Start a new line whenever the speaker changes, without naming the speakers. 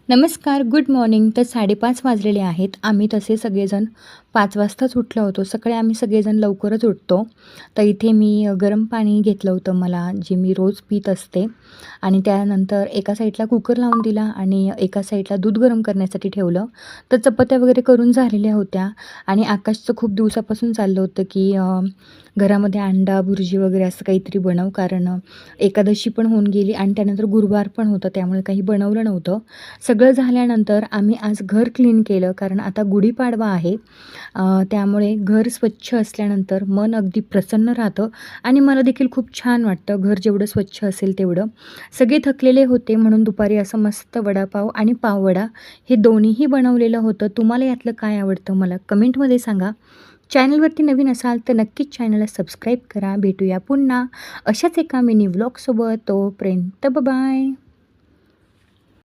नमस्कार, good morning. तर 5:30 वाजलेले आहेत. आम्ही तसे सगळेजण 5 वाजताच उठलो होतो. सकाळी आम्ही सगळेजण लवकरच उठतो. तर इथे मी गरम पाणी घेतलं होतं मला, जे मी रोज पीत असते आणि त्यानंतर एका साईडला कुकर लावून दिला आणि एका साईडला दूध गरम करण्यासाठी ठेवलं. तर चपात्या वगैरे करून झालेल्या होत्या आणि आकाशचं खूप दिवसापासून चाललं होतं, की घरामध्ये अंडा भुर्जी वगैरे असं काहीतरी बनव, कारण एकादशी पण होऊन गेली आणि त्यानंतर गुरुवार पण होतं, त्यामुळे काही बनवलं नव्हतं. सगळं झाल्यानंतर आम्ही आज घर क्लीन केलं, कारण आता गुढीपाडवा आहे. त्यामुळे घर स्वच्छ असल्यानंतर मन अगदी प्रसन्न राहतं आणि मला देखील खूप छान वाटतं, घर जेवढं स्वच्छ असेल तेवढं. सगळे थकलेले होते म्हणून दुपारी असं मस्त वडापाव आणि पाववडा हे दोन्हीही बनवलेलं होतं. तुम्हाला यातलं काय आवडतं मला कमेंटमध्ये सांगा. चॅनलवरती नवीन असाल तर नक्कीच चॅनलला सबस्क्राईब करा. भेटूया पुन्हा अशाच एका मिनी व्लॉगसोबत. तोपर्यंत बाय.